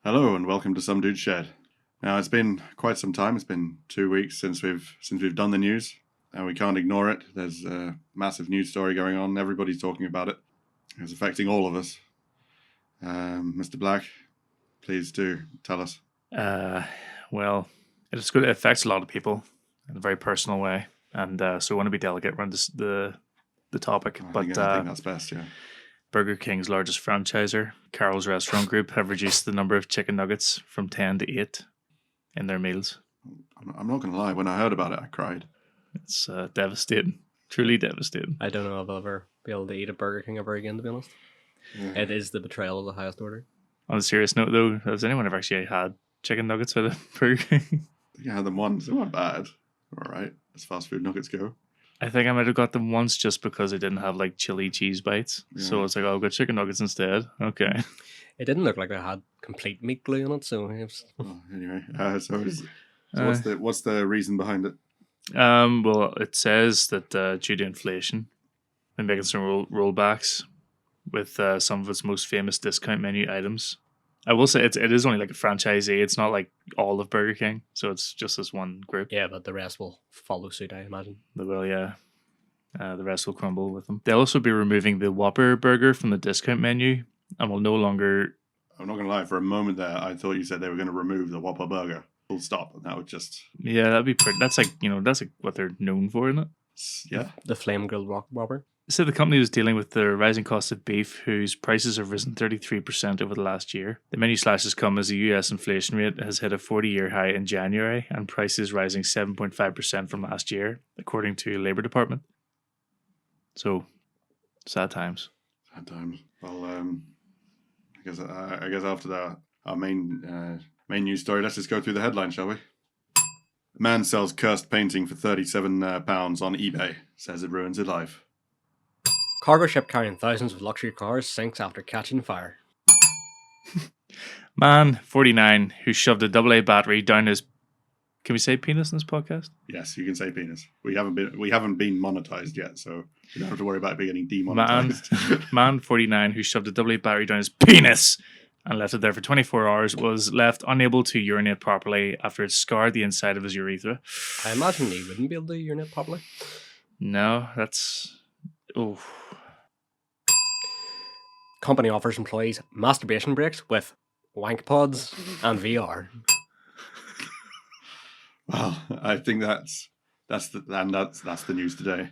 Hello and welcome to Some Dude Shed. Now it's been quite some time. It's been 2 weeks since we've done the news, and we can't ignore it. There's a massive news story going on. Everybody's talking about it. It's affecting all of us. Mr. Black, please do tell us. Well, it affects a lot of people in a very personal way, and so we want to be delicate around the topic. I think that's best. Yeah. Burger King's largest franchisor, Carol's Restaurant Group, have reduced the number of chicken nuggets from 10 to 8 in their meals. I'm not going to lie. When I heard about it, I cried. It's devastating. Truly devastating. I don't know if I'll ever be able to eat a Burger King ever again, to be honest. Yeah. It is the betrayal of the highest order. On a serious note, though, has anyone ever actually had chicken nuggets with a Burger King? Yeah, I had them once. They weren't bad. All right, as fast food nuggets go. I think I might have got them once just because they didn't have like chili cheese bites. Yeah. So it's like, oh, I've got chicken nuggets instead. Okay. It didn't look like they had complete meat glue on it, so it was... anyway, what's the reason behind it? Well, it says that due to inflation, they're making some rollbacks with some of its most famous discount menu items. I will say it is only like a franchisee. It's not like all of Burger King, so it's just this one group. Yeah, but the rest will follow suit, I imagine. They will, yeah. The rest will crumble with them. They'll also be removing the Whopper burger from the discount menu and will no longer... I'm not going to lie, for a moment there, I thought you said they were going to remove the Whopper burger. Full stop. And that would just... Yeah, that'd be pretty... That's like what they're known for, isn't it? Yeah. The flame grilled Whopper. So the company was dealing with the rising cost of beef, whose prices have risen 33% over the last year. The menu slashes come as the US inflation rate has hit a 40-year high in January, and prices rising 7.5% from last year, according to Labour Department. So, sad times. Sad times. Well, I guess after that, our main news story, let's just go through the headline, shall we? A man sells cursed painting for £37 on eBay, says it ruins his life. Cargo ship carrying thousands of luxury cars sinks after catching fire. Man, 49, who shoved a AA battery down his... Can we say penis in this podcast? Yes, you can say penis. We haven't been monetized yet, so you don't have to worry about getting demonetized. Man 49, who shoved a AA battery down his penis and left it there for 24 hours, was left unable to urinate properly after it scarred the inside of his urethra. I imagine he wouldn't be able to urinate properly. No, that's... Oh. Company offers employees masturbation breaks with wank pods and VR. Well, I think that's the news today.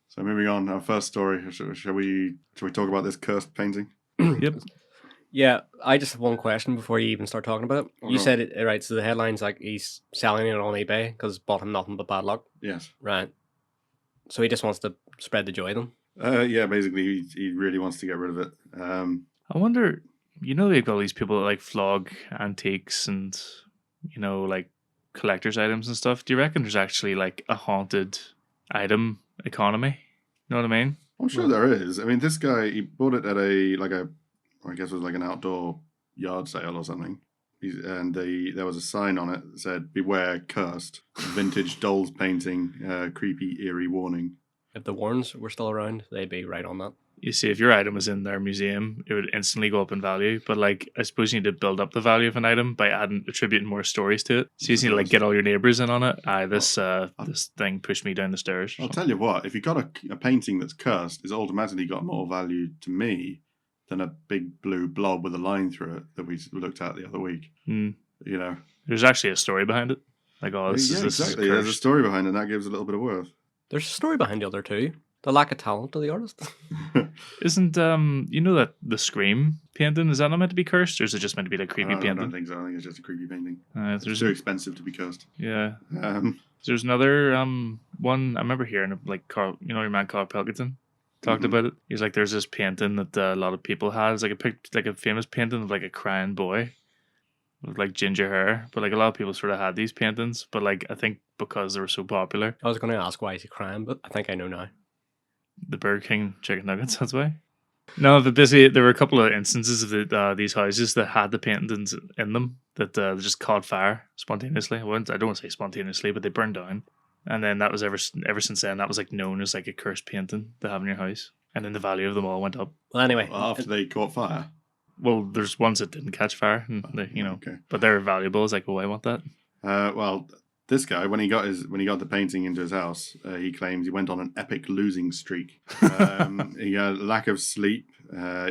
So moving on, our first story. Shall we talk about this cursed painting? Yep. Yeah, I just have one question before you even start talking about it. You said it right. So the headline's like he's selling it on eBay because bought him nothing but bad luck. Yes. Right. So he just wants to spread the joy then. Yeah, basically he really wants to get rid of it. I wonder, they've got all these people that like flog antiques and, like collector's items and stuff. Do you reckon there's actually like a haunted item economy? You know what I mean? I'm sure there is. I mean, this guy, he bought it at I guess it was like an outdoor yard sale or something. There was a sign on it that said, "Beware cursed, vintage dolls painting, creepy, eerie warning." If the Warrens were still around, they'd be right on that. You see, if your item was in their museum, it would instantly go up in value. But like, I suppose you need to build up the value of an item by attributing more stories to it. So you just need to like get all your neighbors in on it. This thing pushed me down the stairs. I'll tell you what, if you got a painting that's cursed, it's automatically got more value to me than a big blue blob with a line through it that we looked at the other week. Mm. You know, there's actually a story behind it. Like, oh, exactly. There's a story behind it, and that gives a little bit of worth. There's a story behind the other two. The lack of talent of the artist. Isn't that the Scream painting, is that not meant to be cursed, or is it just meant to be like creepy painting? I don't think so. I think it's just a creepy painting. It's too expensive to be cursed. Yeah. There's another one I remember hearing, like Carl, your man Carl Pilkington talked about it. He's like, there's this painting that a lot of people had. It's like a famous painting of like a crying boy with like ginger hair, but like a lot of people sort of had these paintings, but like I think because they were so popular. I was going to ask why is he crying, but I think I know now. The Burger King chicken nuggets, that's why. No, but basically there were a couple of instances of these houses that had the paintings in them that just caught fire spontaneously. I don't want to say spontaneously, but they burned down. And then that was ever since then, that was like known as like a cursed painting to have in your house. And then the value of them all went up. Well, anyway. After they caught fire? Well, there's ones that didn't catch fire, and they, Okay. but they're valuable. It's like, oh, I want that. Well, this guy, when he got the painting into his house, he claims he went on an epic losing streak. He had lack of sleep.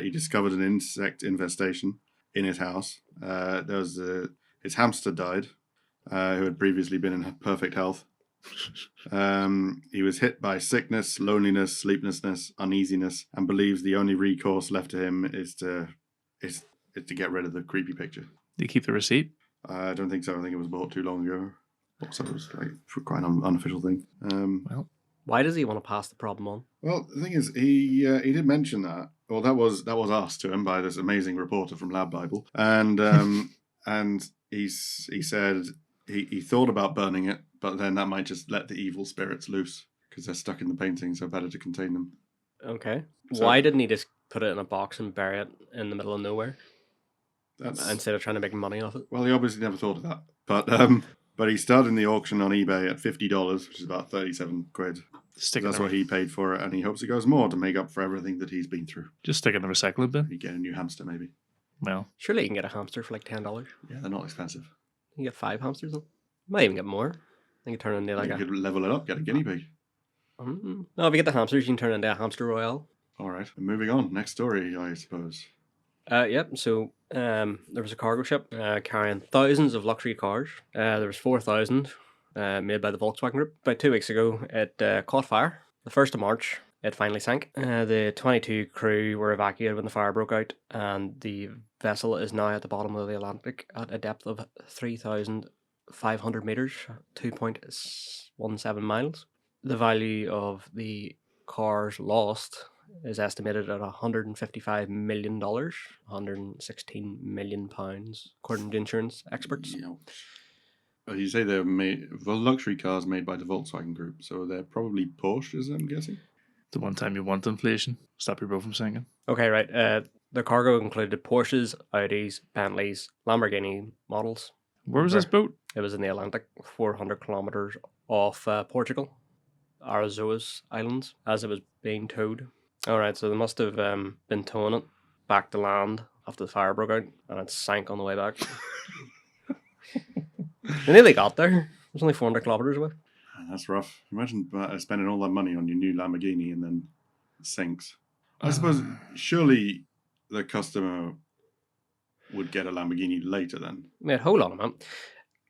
He discovered an insect infestation in his house. His hamster died, who had previously been in perfect health. He was hit by sickness, loneliness, sleeplessness, uneasiness, and believes the only recourse left to him is to get rid of the creepy picture. Do you keep the receipt? I don't think so. I think it was bought too long ago. So it was like quite an unofficial thing. Well, Why does he want to pass the problem on? Well, the thing is, he did mention that. Well, that was asked to him by this amazing reporter from Lab Bible, and and he said he thought about burning it, but then that might just let the evil spirits loose because they're stuck in the painting, so better to contain them. Okay. So- Why didn't he just put it in a box and bury it in the middle of nowhere That's instead of trying to make money off it? well, he obviously never thought of that, but he started the auction on eBay at $50, which is about 37 quid. stick That's in what he paid for it, and he hopes it goes more to make up for everything that he's been through. just stick in the recycling bin. You get a new hamster, maybe. Well, Surely you can get a hamster for like $10. Yeah, they're not expensive. You can get 5 hamsters. You might even get more. I think you turn into like You a. could level it up, get a guinea pig. No, if you get the hamsters, you can turn into a hamster royale. All right, moving on. Next story, I suppose. Yep. So there was a cargo ship carrying thousands of luxury cars. There was 4,000 made by the Volkswagen Group. About 2 weeks ago, it caught fire. The 1st of March, it finally sank. The 22 crew were evacuated when the fire broke out, and the vessel is now at the bottom of the Atlantic at a depth of 3,500 meters, 2.17 miles. The value of the cars lost is estimated at $155 million, £116 million, according to insurance experts. Well, you say they're made luxury cars made by the Volkswagen Group, so they're probably Porsches, I'm guessing. the one time you want inflation, stop your boat from sinking. Okay, right. The cargo included Porsches, Audis, Bentleys, Lamborghini models. Where was this boat? It was in the Atlantic, 400 kilometers off Portugal, Azores Islands, as it was being towed. All right, so they must have been towing it back to land after the fire broke out, and it sank on the way back. They nearly got there. It was only 400 kilometers away. That's rough. Imagine spending all that money on your new Lamborghini and then it sinks. I suppose surely the customer would get a Lamborghini later then. Wait, hold on a minute.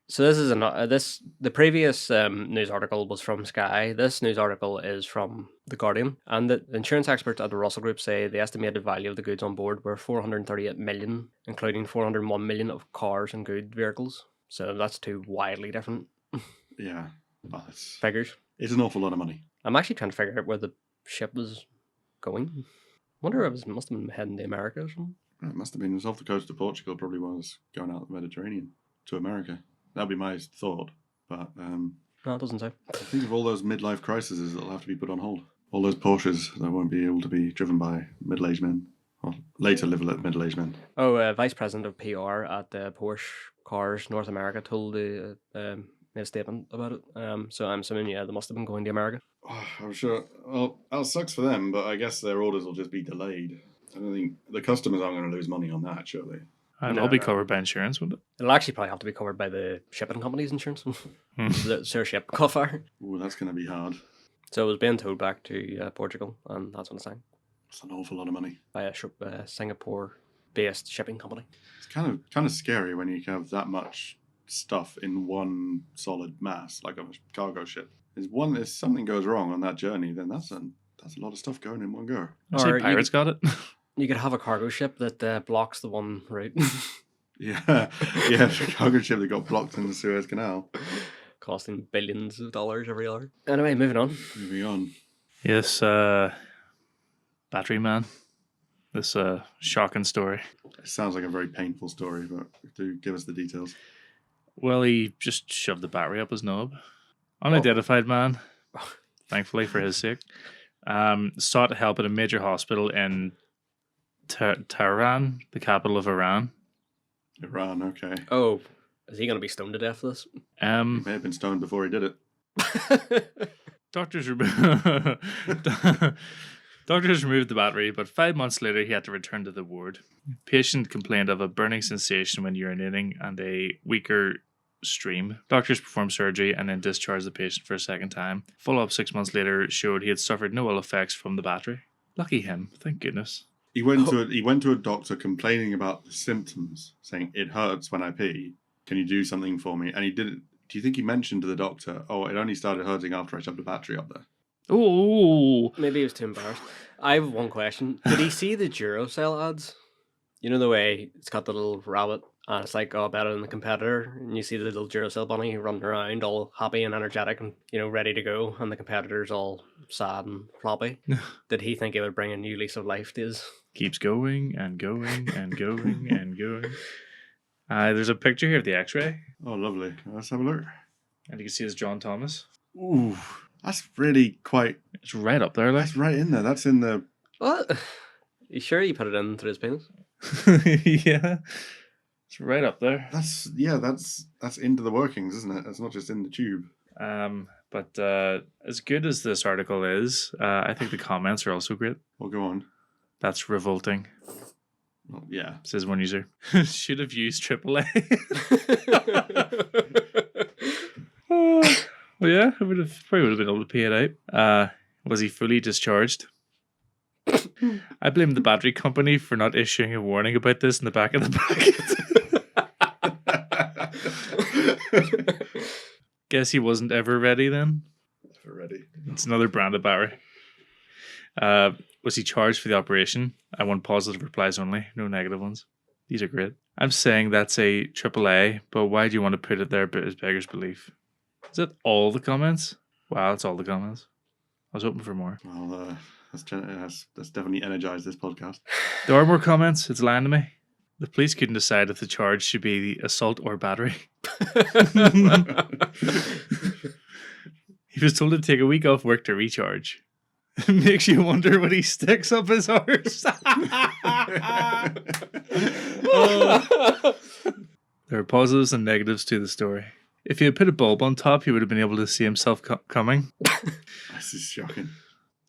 So this is the previous news article was from Sky. This news article is from The Guardian, and the insurance experts at the Russell Group say the estimated value of the goods on board were 438 million, including 401 million of cars and good vehicles. So that's two wildly different Yeah. Well, figures. it's an awful lot of money. I'm actually trying to figure out where the ship was going. Wonder if it must have been heading to America or something. It must have been. It was off the coast of Portugal, probably was going out the Mediterranean to America. That'd be my thought. But No, it doesn't say. think of all those midlife crises that'll have to be put on hold. All those Porsches that won't be able to be driven by middle-aged men. Or later middle-aged men. Oh, Vice President of PR at Porsche Cars North America told made a statement about it. So I'm assuming, yeah, they must have been going to America. Oh, I'm sure. Well, that sucks for them, but I guess their orders will just be delayed. I don't think the customers aren't going to lose money on that, surely. It'll be covered by insurance, wouldn't it? It'll actually probably have to be covered by the shipping company's insurance. Their ship caught fire. Ooh, that's going to be hard. So it was being towed back to Portugal, and that's when it sank It's an awful lot of money. by a Singapore-based shipping company. It's kind of scary when you have that much stuff in one solid mass, like on a cargo ship. If something goes wrong on that journey, then that's a lot of stuff going in one go. I see Or pirates got it. You could have a cargo ship that blocks the one route, Yeah, the cargo ship that got blocked in the Suez Canal. costing billions of dollars every hour. Anyway, moving on. Moving on. Yes, Battery Man. This shocking story. It sounds like a very painful story, but do give us the details. Well, he just shoved the battery up his knob. Unidentified man, thankfully for his sake, sought help at a major hospital in Tehran, the capital of Iran. Iran, okay. Oh, is he going to be stoned to death for this? He may have been stoned before he did it. Doctors Doctors removed the battery, but 5 months later he had to return to the ward. Patient complained of a burning sensation when urinating and a weaker stream. Doctors performed surgery and then discharged the patient for a second time. Follow-up 6 months later showed he had suffered no ill effects from the battery. Lucky him, thank goodness. He went to a doctor complaining about the symptoms, saying it hurts when I pee. Can you do something for me? And he didn't. Do you think he mentioned to the doctor, "Oh, it only started hurting after I shoved the battery up there"? Oh, Maybe he was too embarrassed. I have one question. Did he see the Duracell ads? You know the way it's got the little rabbit and it's like, oh, better than the competitor. And you see the little Duracell bunny running around all happy and energetic and, ready to go. And the competitor's all sad and floppy. Did he think it would bring a new lease of life to his... Keeps going and going and going and going. There's a picture here of the x-ray. Oh, lovely. Let's have a look. And you can see it's John Thomas. Ooh, that's really quite... It's right up there, like. That's right in there. That's in the... What? You sure you put it in through his penis? Yeah. It's right up there. That's into the workings, isn't it? It's not just in the tube. But as good as this article is, I think the comments are also great. Well, go on. That's revolting, Well, yeah. says one user. Should have used AAA. Well, yeah, I probably would have been able to pay it out. Was he fully discharged? I blame the battery company for not issuing a warning about this in the back of the packet. Guess he wasn't ever ready then. Never ready. It's another brand of battery. Was he charged for the operation? I want positive replies only, no negative ones. These are great. I'm saying that's a AAA, but why do you want to put it there as beggar's belief? Is that all the comments? Wow, that's all the comments. I was hoping for more. Well, that's definitely energized this podcast. There are more comments. It's lying to me. The police couldn't decide if the charge should be the assault or battery. He was told to take a week off work to recharge. Makes you wonder when he sticks up his arse. There are positives and negatives to the story. If he had put a bulb on top, he would have been able to see himself coming. This is shocking.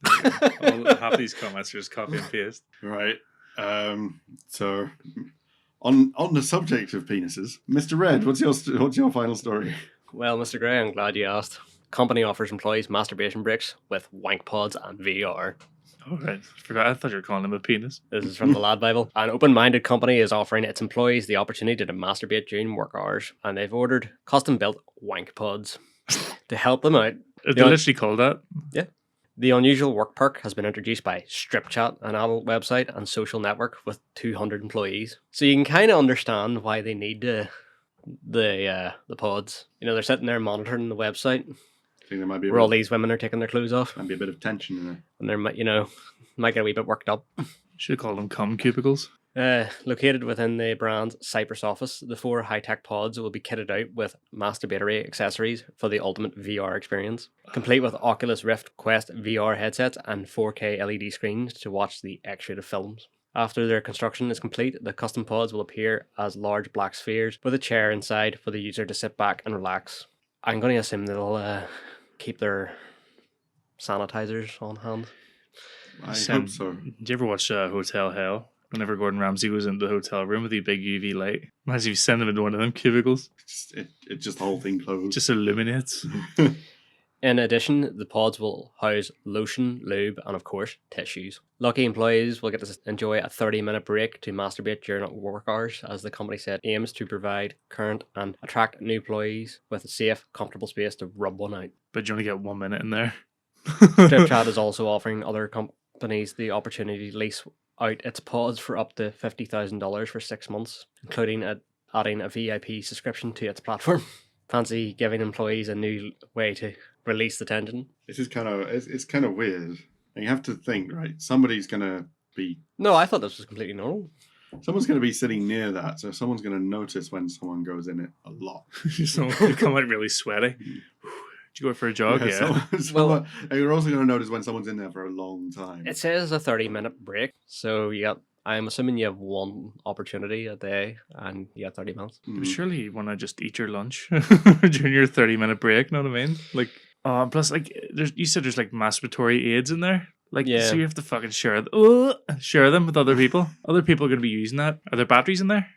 Half these comments are just copy and paste. Right. So, on the subject of penises, Mr. Red, what's your final story? Well, Mr. Gray, I'm glad you asked. Company offers employees masturbation breaks with wank pods and VR. Oh, right. I thought you were calling him a penis. This is from the Lad Bible. An open-minded company is offering its employees the opportunity to masturbate during work hours, and they've ordered custom-built wank pods to help them out. They literally called that? Yeah. The unusual work perk has been introduced by StripChat, an adult website and social network with 200 employees. So you can kind of understand why they need the pods. They're sitting there monitoring the website. I think there might be where all these women are taking their clothes off. Might be a bit of tension in there. And they're, might get a wee bit worked up. Should have called them cum cubicles. Located within the brand's Cyprus office, the 4 high-tech pods will be kitted out with masturbatory accessories for the ultimate VR experience, complete with Oculus Rift Quest VR headsets and 4K LED screens to watch the X-rated films. After their construction is complete, the custom pods will appear as large black spheres with a chair inside for the user to sit back and relax. I'm going to assume they'll keep their sanitizers on hand. I hope so. Did you ever watch Hotel Hell? Whenever Gordon Ramsay was in the hotel room with the big UV light. Imagine if you send them into one of them cubicles. It just the whole thing closed. Just illuminates. In addition, the pods will house lotion, lube, and of course, tissues. Lucky employees will get to enjoy a 30-minute break to masturbate during work hours, as the company said aims to provide current and attract new employees with a safe, comfortable space to rub one out. But you only get 1 minute in there. StripChat is also offering other companies the opportunity to lease out its pods for up to $50,000 for 6 months, including adding a VIP subscription to its platform. Fancy giving employees a new way to release the tension. This is it's kind of weird. And you have to think, right? Somebody's gonna be. No, I thought this was completely normal. Someone's gonna be sitting near that, so someone's gonna notice when someone goes in it a lot. So they come out really sweaty. Did you go for a jog? Yeah. And you're also gonna notice when someone's in there for a long time. It says a 30-minute break, so I'm assuming you have one opportunity a day, and you have 30 minutes. But surely you want to just eat your lunch during your 30-minute break. Know what I mean? Like, plus, like, you said there's like masturbatory aids in there. Like, Yeah. so you have to fucking share them with other people. Other people are going to be using that. Are there batteries in there?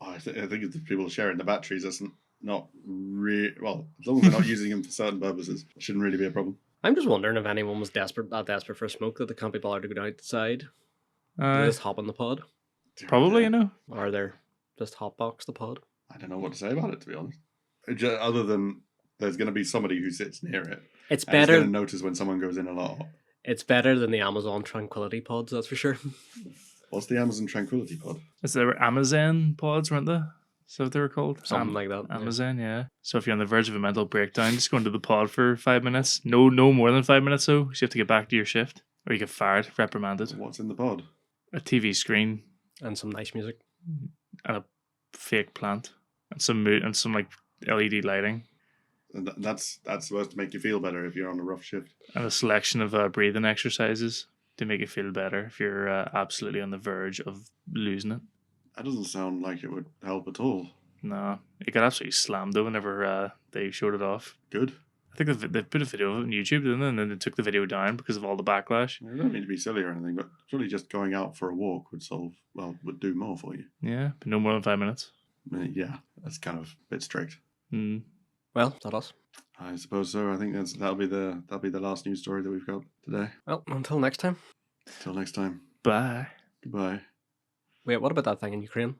Oh, I think if the people sharing the batteries, that's not really well. As long as they're not using them for certain purposes, it shouldn't really be a problem. I'm just wondering if anyone was that desperate for a smoke that they can't be bothered to go outside. Do they just hop on the pod? Probably, you know. Or they're just hotbox the pod? I don't know what to say about it, to be honest. Other than there's going to be somebody who sits near it. It's And he's better. going to notice when someone goes in a lot. It's better than the Amazon Tranquility pods, that's for sure. What's the Amazon Tranquility Pod? Is there Amazon pods, weren't they? Is that what they were called? Something like that. yeah. Amazon, yeah. So if you're on the verge of a mental breakdown, just go into the pod for 5 minutes. No more than 5 minutes though, because you have to get back to your shift. Or you get fired, reprimanded. What's in the pod? A TV screen And some nice music. and a fake plant. And some like LED lighting. And that's supposed to make you feel better if you're on a rough shift. And a selection of breathing exercises to make you feel better if you're absolutely on the verge of losing it. That doesn't sound like it would help at all. No, it got absolutely slammed though whenever they showed it off. Good. I think they put a video of it on YouTube, didn't they? And then they took the video down because of all the backlash. I don't mean to be silly or anything, but surely just going out for a walk would do more for you. Yeah, but no more than 5 minutes. Yeah, that's kind of a bit strict. Mm. Well, is that us? I suppose so. I think that'll be the last news story that we've got today. Well, until next time. Till next time. Bye. Goodbye. Wait, what about that thing in Ukraine?